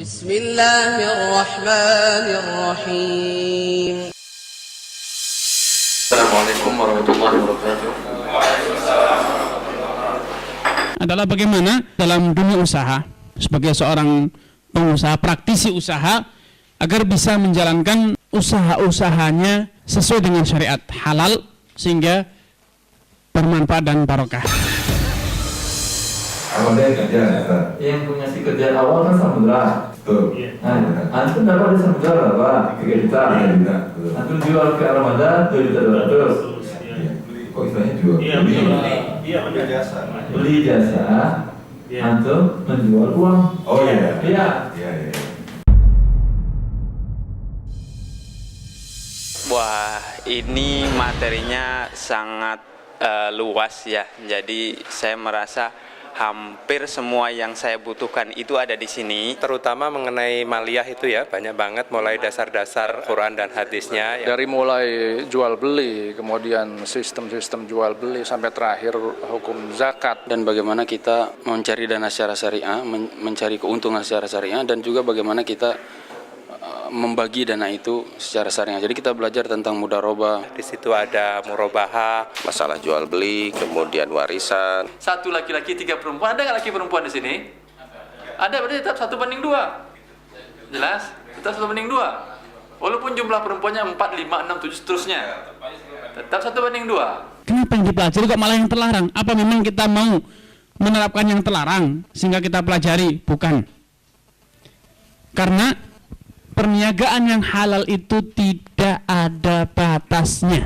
Bismillahirrahmanirrahim. Assalamualaikum warahmatullahi wabarakatuh. Adalah bagaimana dalam dunia usaha sebagai seorang pengusaha, praktisi usaha, agar bisa menjalankan usaha-usahanya sesuai dengan syariat halal sehingga bermanfaat dan barokah. Awalnya kerjaan apa? Yang punya si kerjaan awal kan samudera. Betul. Nah, antum dapat di samudera berapa? 3 juta. 3 juta. Antum jual ke Ramadan 2.200.000. Kok istilahnya jual? Beli jasa. Beli jasa. Antum menjual uang. Oh iya. Iya. Wah, ini materinya sangat luas ya. Jadi saya merasa hampir semua yang saya butuhkan itu ada di sini. Terutama mengenai maliyah itu ya, banyak banget mulai dasar-dasar Quran dan hadisnya. Dari mulai jual beli, kemudian sistem-sistem jual beli sampai terakhir hukum zakat. Dan bagaimana kita mencari dana secara syariah, mencari keuntungan secara syariah, dan juga bagaimana kita membagi dana itu secara syariah. Jadi kita belajar tentang mudharabah. Di situ ada murabahah, masalah jual beli, kemudian warisan. 1 laki-laki 3 perempuan. Ada nggak laki perempuan di sini? Ada, berarti tetap 1:2. Jelas? Tetap 1:2. Walaupun jumlah perempuannya 4, 5, 6, 7 seterusnya, tetap 1:2. Kenapa yang dipelajari kok malah yang terlarang? Apa memang kita mau menerapkan yang terlarang sehingga kita pelajari? Bukan. Karena perniagaan yang halal itu tidak ada batasnya.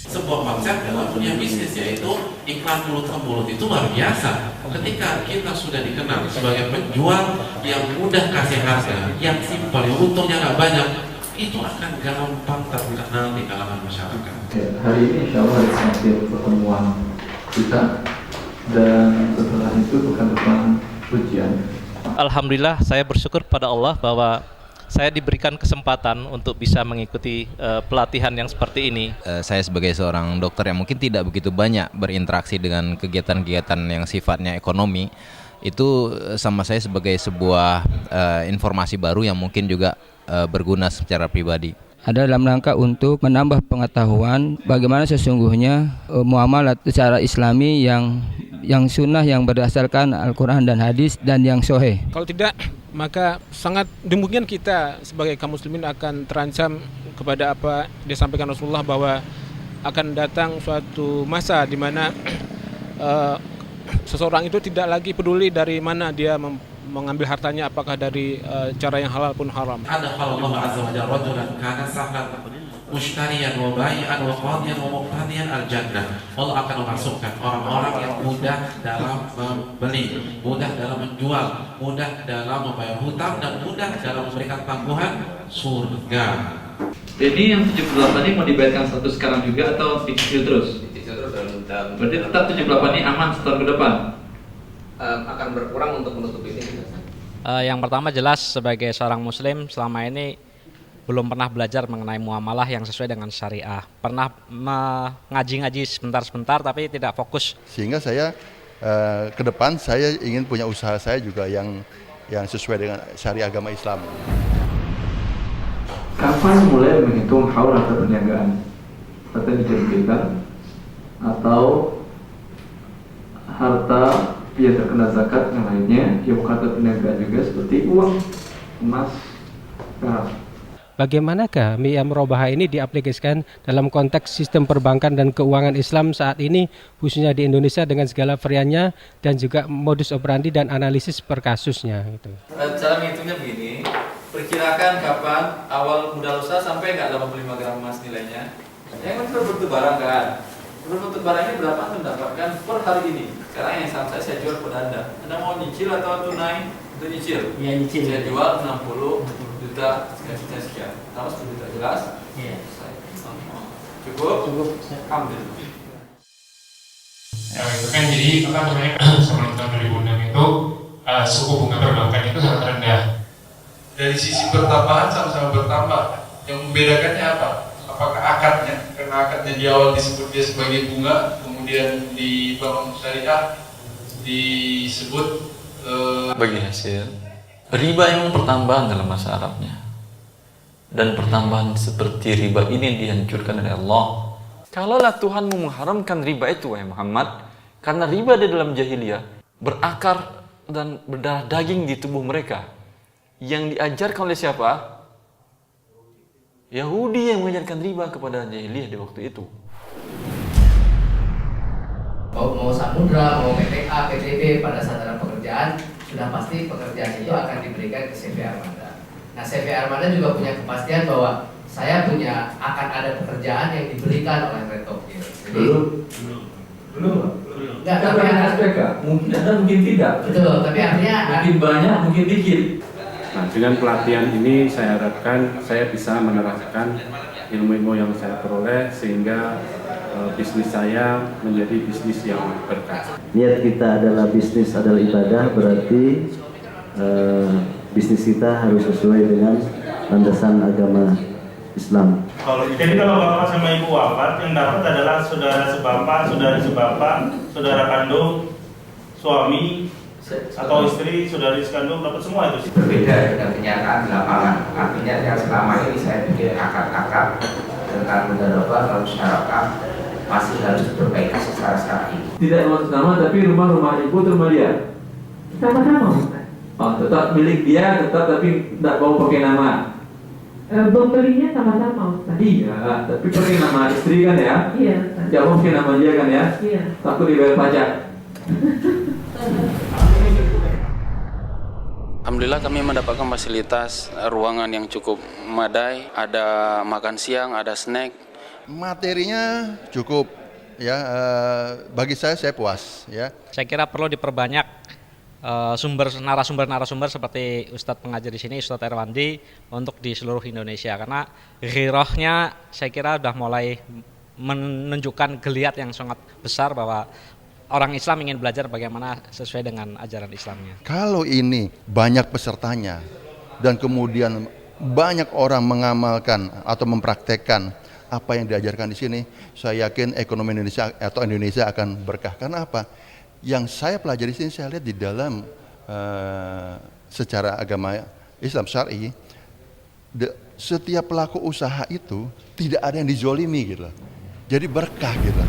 Sebuah konsep dalam dunia bisnis, yaitu iklan mulut-ke-mulut itu luar biasa. Ketika kita sudah dikenal sebagai penjual yang mudah kasih harga, yang simpel, yang untungnya nggak banyak, itu akan gampang terkenal di kalangan masyarakat. Hari ini insya Allah hari terakhir pertemuan kita, dan setelah itu bukan ujian. Alhamdulillah, saya bersyukur pada Allah bahwa saya diberikan kesempatan untuk bisa mengikuti pelatihan yang seperti ini. Saya sebagai seorang dokter yang mungkin tidak begitu banyak berinteraksi dengan kegiatan-kegiatan yang sifatnya ekonomi, itu sama saya sebagai sebuah informasi baru yang mungkin juga berguna secara pribadi. Ada dalam rangka untuk menambah pengetahuan bagaimana sesungguhnya muamalat secara Islami yang sunnah, yang berdasarkan Al-Quran dan hadis, dan yang sahih. Kalau tidak, maka sangat dimungkinkan kita sebagai kaum muslimin akan terancam kepada apa disampaikan Rasulullah, bahwa akan datang suatu masa di mana seseorang itu tidak lagi peduli dari mana dia mengambil hartanya, apakah dari cara yang halal pun haram. Adkhalallahu azza wa jalla rajulan kana sahlan mushtariyan wa bai'an wa qadiyan wa muqtadiyan al-jannah. Allah akan memasukkan orang-orang yang mudah dalam membeli, mudah dalam menjual, mudah dalam membayar hutang, dan mudah dalam memberikan tangguhan surga. Jadi yang 78 ini mau dibayarkan satu sekarang juga atau dicicil terus? Dicicil terus dalam tahun. Berarti tetap 78 ini aman setahun ke depan? Akan berkurang untuk menutup ini. Yang pertama, jelas sebagai seorang muslim selama ini belum pernah belajar mengenai muamalah yang sesuai dengan syariah. Pernah ngaji-ngaji sebentar-sebentar tapi tidak fokus. Sehingga saya ke depan saya ingin punya usaha saya juga yang sesuai dengan syariah agama Islam. Kapan mulai menghitung haul harta perniagaan? Harta yang dijadikan atau harta yang terkena zakat yang lainnya, yang bukan harta perniagaan juga, seperti uang, emas, perak. Bagaimanakah MIA Murabahah ini diaplikasikan dalam konteks sistem perbankan dan keuangan Islam saat ini, khususnya di Indonesia dengan segala variannya dan juga modus operandi dan analisis per kasusnya gitu. Cara menghitungnya begini, perkirakan kapan awal modal usaha sampai nggak 85 gram emas nilainya. Yang itu berbentuk barang kan? Berbentuk barang ini berapa Anda mendapatkan per hari ini? Sekarang yang saya jual kepada Anda. Anda mau nyicil atau tunai? Untuk nyicil? Iya, nyicil. Saya jual 60 juta sekian. Tahu 10 juta jelas? Iya. Cukup? Cukup. Alhamdulillah. Ya, itu kan jadi apa namanya sebelum tahun 2006 itu suku bunga perbankan itu sangat rendah. Dari sisi pertambahan sama-sama bertambah. Yang membedakannya apa? Apakah akadnya? Karena akadnya di awal disebut dia sebagai bunga, kemudian di bank syariah disebut Bagi hasil, riba memang pertambahan dalam bahasa Arabnya. Dan pertambahan seperti riba ini dihancurkan oleh Allah. Kalaulah Tuhanmu mengharamkan riba itu, wahai Muhammad, karena riba di dalam jahiliyah berakar dan berdarah daging di tubuh mereka. Yang diajarkan oleh siapa? Yahudi yang mengajarkan riba kepada jahiliyah di waktu itu. Mau samudra, mau PPA, PTB pada saat ada pekerjaan, sudah pasti pekerjaan itu akan diberikan ke CV Armada. Nah, CV Armada juga punya kepastian bahwa saya akan ada pekerjaan yang diberikan oleh Red Tokyo. Jadi Belum. Enggak, tapi SPK. Mungkin ada, mungkin tidak. Betul, tapi artinya mungkin banyak, mungkin dikit. Nah, dengan pelatihan ini saya harapkan saya bisa menerapkan ilmu-ilmu yang saya peroleh sehingga bisnis saya menjadi bisnis yang berkah. Niat kita adalah bisnis adalah ibadah, berarti bisnis kita harus sesuai dengan landasan agama Islam. Jadi kalau bapak sama ibu wafat, yang dapat adalah saudara sebapak, saudara kandung, suami atau istri, saudari sekandung, dapat semua itu. Berbeda dengan kenyataan di lapangan. Artinya yang selama ini saya pikir akad-akad tentang mudharabah kalau syarakah masih harus diperbaiki secara syar'i. Tidak sama, tapi rumah ibu atau rumah dia? Sama-sama. Oh, tetap milik dia, tapi tidak mau pakai nama. Pembelinya sama-sama, Ustaz. Iya, tapi pakai nama istri kan ya? Iya. Jangan pakai nama dia kan ya? Iya. Takut dibayar pajak. Alhamdulillah kami mendapatkan fasilitas ruangan yang cukup memadai, ada makan siang, ada snack. Materinya cukup, ya. Bagi saya puas, ya. Saya kira perlu diperbanyak narasumber seperti Ustadz pengajar di sini, Ustadz Erwandi, untuk di seluruh Indonesia, karena ghirahnya saya kira sudah mulai menunjukkan geliat yang sangat besar bahwa orang Islam ingin belajar bagaimana sesuai dengan ajaran Islamnya. Kalau ini banyak pesertanya dan kemudian banyak orang mengamalkan atau mempraktekkan apa yang diajarkan di sini, saya yakin ekonomi Indonesia atau Indonesia akan berkah. Karena apa? Yang saya pelajari di sini, saya lihat di dalam secara agama Islam syar'i, setiap pelaku usaha itu tidak ada yang dizolimi gitu. Jadi berkah gitu.